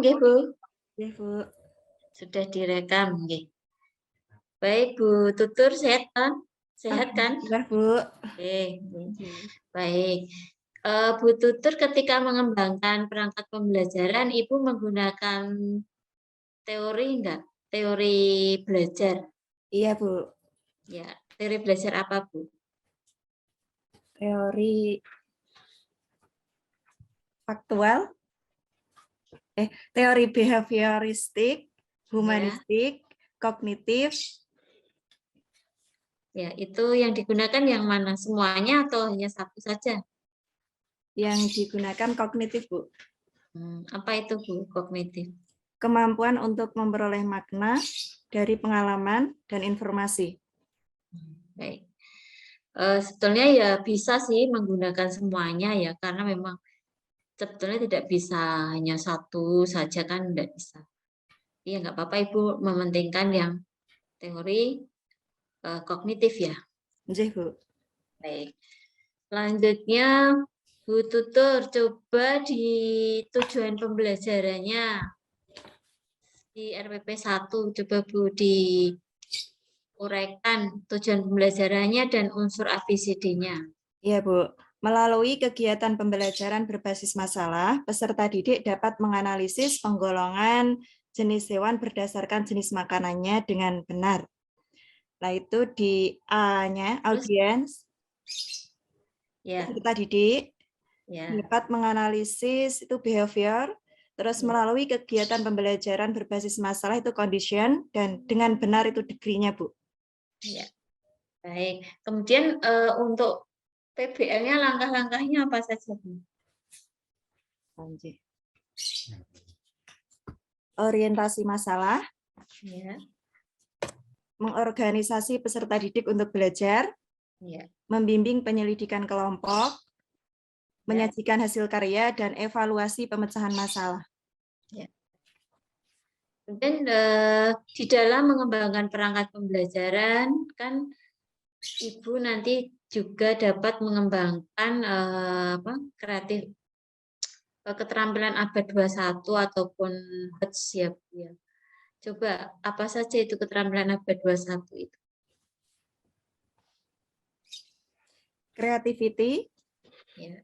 nggih, Bu? Nggih, Bu. Sudah direkam nggih. Baik, Bu Tutur sehat kan? Sehat kan? Alhamdulillah, Bu. Oke, baik. Bu Tutur ketika mengembangkan perangkat pembelajaran, Ibu menggunakan teori enggak? Teori belajar. Iya, Bu. Ya, teori belajar apa, Bu? Teori faktual, teori behavioristik, humanistik, kognitif. Ya, itu yang digunakan yang mana? Semuanya atau hanya satu saja? Yang digunakan kognitif, Bu. Apa itu, Bu, kognitif? Kemampuan untuk memperoleh makna dari pengalaman dan informasi. Baik. Sebetulnya ya bisa sih menggunakan semuanya ya, karena memang sebetulnya tidak bisa hanya satu saja kan, tidak bisa. Iya, nggak apa-apa Ibu mementingkan yang teori kognitif ya. Nggih, Bu. Baik. Selanjutnya Bu Tutur coba di tujuan pembelajarannya di RPP 1 coba Bu diuraikan tujuan pembelajarannya dan unsur ABCD-nya. Iya, Bu. Melalui kegiatan pembelajaran berbasis masalah, peserta didik dapat menganalisis penggolongan jenis hewan berdasarkan jenis makanannya dengan benar. Nah, itu di A-nya, audiens, Ya. peserta didik Ya. dapat menganalisis itu behavior, terus melalui kegiatan pembelajaran berbasis masalah itu condition, dan dengan benar itu degree-nya, Bu. Ya. Baik. Kemudian untuk PBL-nya langkah-langkahnya apa saja, Bu? Orientasi masalah, Ya. mengorganisasi peserta didik untuk belajar, Ya. membimbing penyelidikan kelompok, menyajikan hasil karya, dan evaluasi pemecahan masalah. Ya. Dan di dalam mengembangkan perangkat pembelajaran, kan Ibu nanti juga dapat mengembangkan kreatif keterampilan abad 21 ataupun HOTS ya, Bu ya. Coba apa saja itu keterampilan abad 21 itu? Creativity, Ya.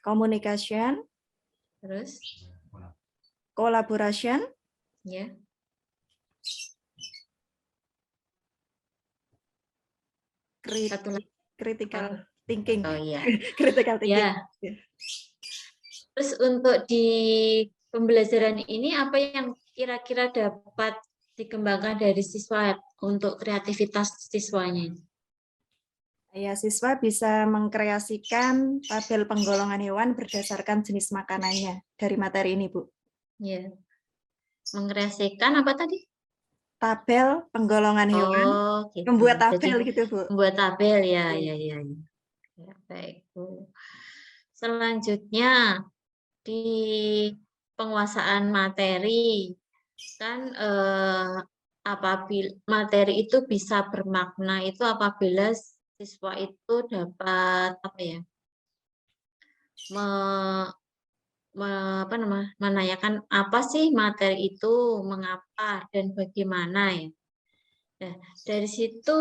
communication, Terus? collaboration, Ya. critical thinking. Oh iya. Critical thinking. Ya. Terus untuk di pembelajaran ini apa yang kira-kira dapat dikembangkan dari siswa untuk kreativitas siswanya? Ya, siswa bisa mengkreasikan tabel penggolongan hewan berdasarkan jenis makanannya dari materi ini, Bu. Ya. Mengkreasikan apa tadi? Tabel penggolongan hewan. Gitu. Membuat tabel. Jadi, gitu, Bu. Membuat tabel ya. Ya, baik, Bu. Selanjutnya di penguasaan materi kan apabila materi itu bisa bermakna itu apabila siswa itu dapat menanyakan apa sih materi itu, mengapa dan bagaimana ya. Nah, dari situ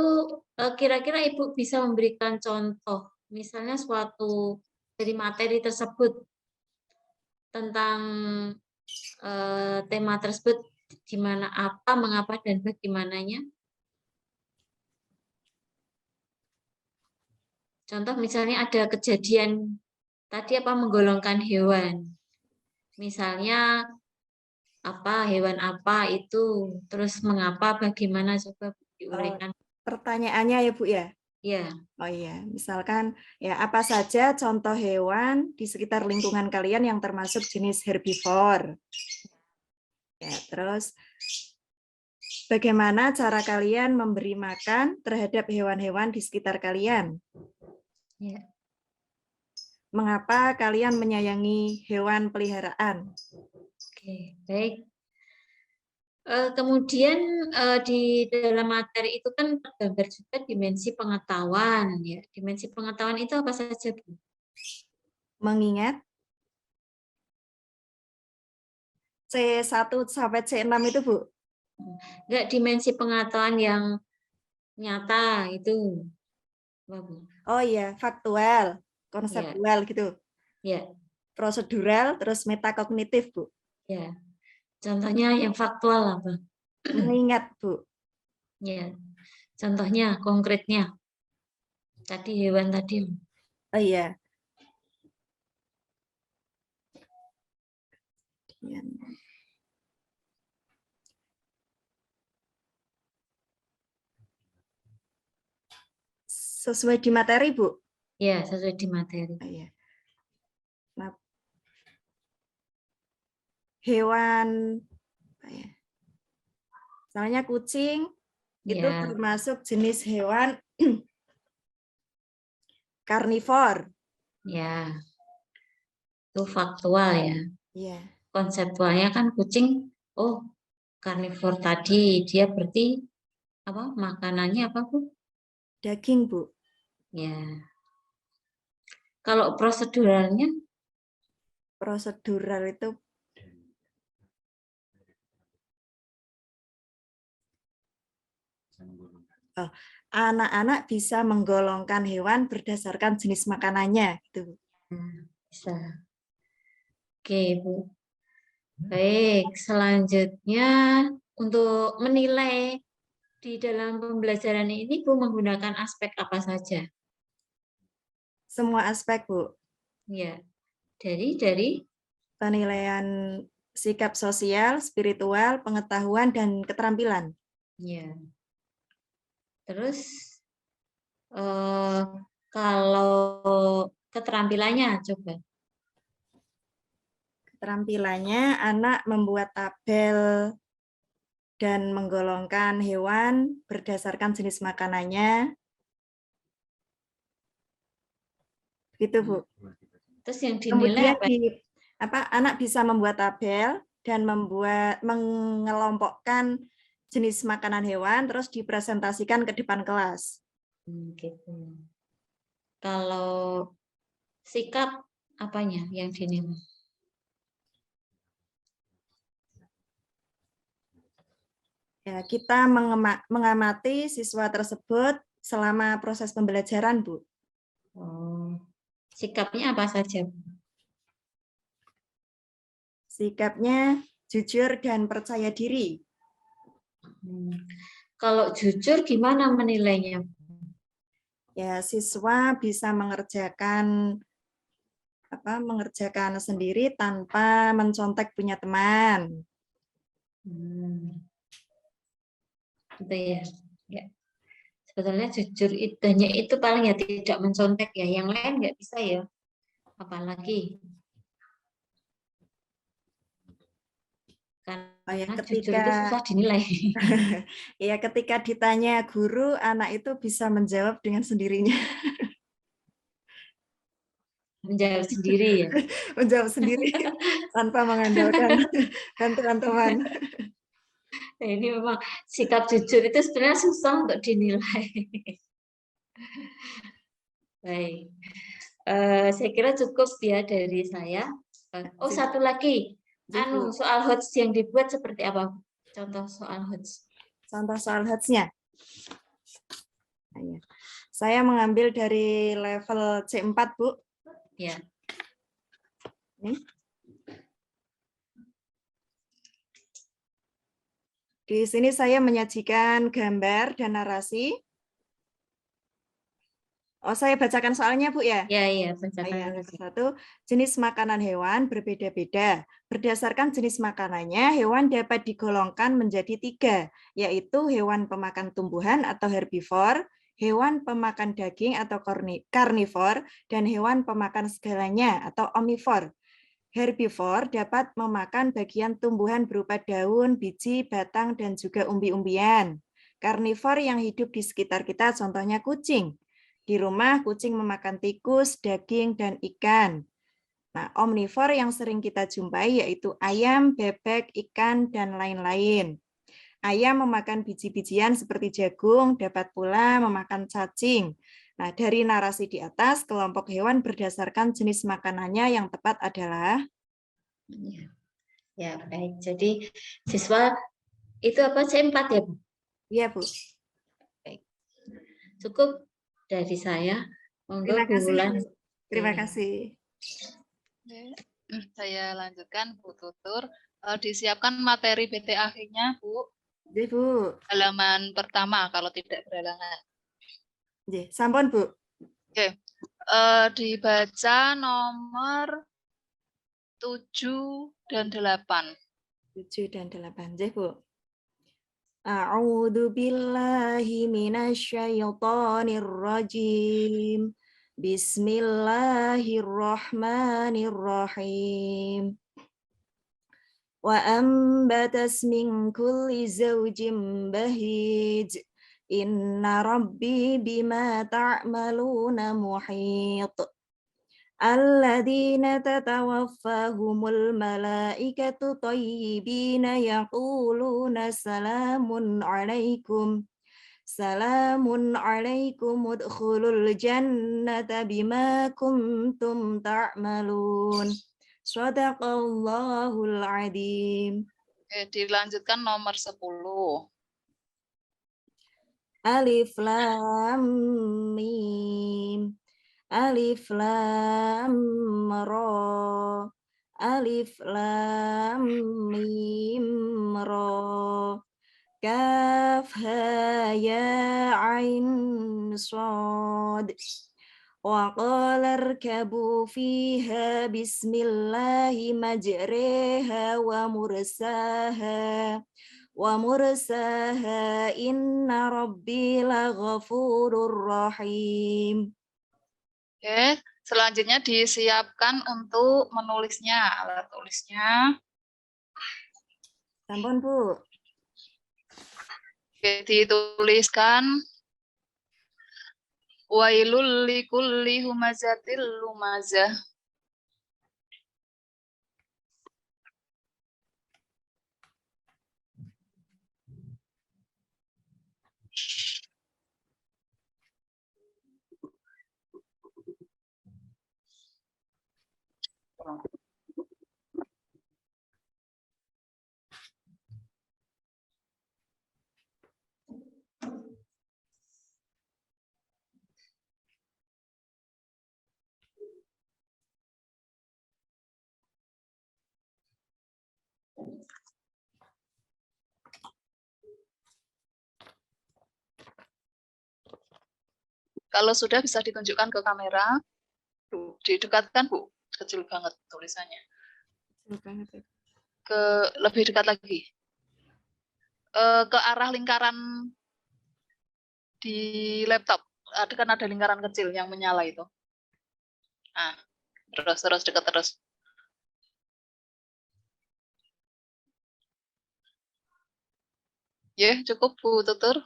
kira-kira Ibu bisa memberikan contoh, misalnya suatu dari materi tersebut tentang tema tersebut, di mana apa, mengapa dan bagaimananya. Contoh misalnya ada kejadian tadi menggolongkan hewan. Misalnya hewan apa itu, terus mengapa, bagaimana, coba diuraikan. Pertanyaannya ya, Bu ya? Ya. Oh iya, misalkan ya apa saja contoh hewan di sekitar lingkungan kalian yang termasuk jenis herbivore. Ya, terus bagaimana cara kalian memberi makan terhadap hewan-hewan di sekitar kalian? Ya. Mengapa kalian menyayangi hewan peliharaan? Oke, baik. Kemudian di dalam materi itu kan tergambar juga dimensi pengetahuan. Ya. Dimensi pengetahuan itu apa saja, Bu? Mengingat, C1 sampai C6 itu, Bu? Enggak, dimensi pengetahuan yang nyata itu. Apa, Bu? Oh iya, faktual, Ya, konseptual gitu. ya, Prosedural, terus metakognitif, Bu. ya. Contohnya yang faktual apa? Mengingat, Bu. Ya, contohnya konkretnya. Tadi hewan tadi. Oh iya. Sesuai di materi, Bu. Ya, sesuai di materi. Oh iya. Nah, hewan, apa ya? Misalnya kucing itu Ya, termasuk jenis hewan karnivor. ya. Itu faktual ya. Iya. Konseptualnya kan kucing, oh, karnivor tadi dia berarti apa? Makanannya apa, Bu? Daging, Bu. Ya. Kalau proseduralnya, Prosedural itu anak-anak bisa menggolongkan hewan berdasarkan jenis makanannya, gitu, Bu. bisa. Oke, Bu. Baik, selanjutnya untuk menilai di dalam pembelajaran ini, Bu, menggunakan aspek apa saja? Semua aspek, Bu. Ya, dari Penilaian sikap sosial, spiritual, pengetahuan, dan keterampilan. ya. Terus kalau keterampilannya coba. Keterampilannya, anak membuat tabel dan menggolongkan hewan berdasarkan jenis makanannya. Gitu, Bu. Terus yang dinilai Kemudian apa? anak bisa membuat tabel dan mengelompokkan jenis makanan hewan terus dipresentasikan ke depan kelas. Gitu. Kalau sikap apanya yang dinilai? Ya, kita mengamati siswa tersebut selama proses pembelajaran, Bu. Oh, sikapnya apa saja? Sikapnya jujur dan percaya diri. Kalau jujur gimana menilainya? Ya, siswa bisa mengerjakan sendiri tanpa mencontek punya teman. Gitu ya. Ya. Sebetulnya jujur itu paling ya tidak mencontek ya. Yang lain nggak bisa ya. Apalagi Ya, karena jujur itu susah dinilai. ya, ketika ditanya guru, anak itu bisa menjawab dengan sendirinya. Menjawab sendiri ya. Menjawab sendiri tanpa mengandalkan bantuan teman. Nah, ini memang sikap jujur itu sebenarnya susah untuk dinilai. Baik. Saya kira cukup ya dari saya. Oh, satu lagi. Soal HOTS yang dibuat seperti apa? Contoh soal HOTS. Contoh soal HOTS-nya. Saya mengambil dari level C4, Bu. Ya. Di sini saya menyajikan gambar dan narasi. Oh, saya bacakan soalnya, Bu, ya? Ya, bacakan. Satu, jenis makanan hewan berbeda-beda. Berdasarkan jenis makanannya, hewan dapat digolongkan menjadi 3, yaitu hewan pemakan tumbuhan atau herbivor, hewan pemakan daging atau karnivor, dan hewan pemakan segalanya atau omnivor. Herbivor dapat memakan bagian tumbuhan berupa daun, biji, batang, dan juga umbi-umbian. Karnivor yang hidup di sekitar kita contohnya kucing. Di rumah, kucing memakan tikus, daging, dan ikan. Nah, omnivor yang sering kita jumpai yaitu ayam, bebek, ikan, dan lain-lain. Ayam memakan biji-bijian seperti jagung, dapat pula memakan cacing. Nah, dari narasi di atas, kelompok hewan berdasarkan jenis makanannya yang tepat adalah Ya, baik. Jadi siswa itu apa C4 ya, Bu? Iya, Bu. Baik. Cukup dari saya. Monggo Terima Bu kasih, Wulan. Bu. Terima Oke. kasih. Oke, saya lanjutkan Bu Tutur. Disiapkan materi BTA-nya Bu, Nggih, Bu. halaman pertama kalau tidak berhalangan. Nggih, sampun, Bu. Oke, dibaca nomor 7 dan 8. 7 dan 8. Nggih, Bu. A'udzu billahi minasyaitonir rajim. Bismillahirrahmanirrahim. Wa ambatas min kulli zawjin bahij. Inna rabbi bima ta'maluna muhit. Alladzina tatawaffahumul malaikatu thayyibina yaquluna salamun alaikum. Salamun alaikum udkhulul jannata bima kuntum ta'malun. Shadaqallahul adzim. Oke, dilanjutkan nomor 10. Alif lam mim. Alif lam ra. Alif lam mim ra. Kaf ha ya ain sad. Wa qala irkabu fiha bismillahi majriha wa mursaha. Wa mursaha inna rabbi laghafurur rahim. Oke, selanjutnya disiapkan untuk menulisnya, alat tulisnya. Sampun, Bu. Oke, dituliskan wailul likulli humazatil lumazah. Kalau sudah bisa ditunjukkan ke kamera. Didekatkan, Bu. Kecil banget tulisannya. Lebih dekat lagi. Ke arah lingkaran di laptop. Ada lingkaran kecil yang menyala itu. Nah, terus dekat terus. Ya, cukup Bu Tutur.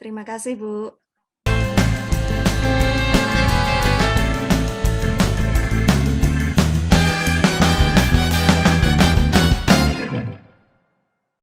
Terima kasih, Bu.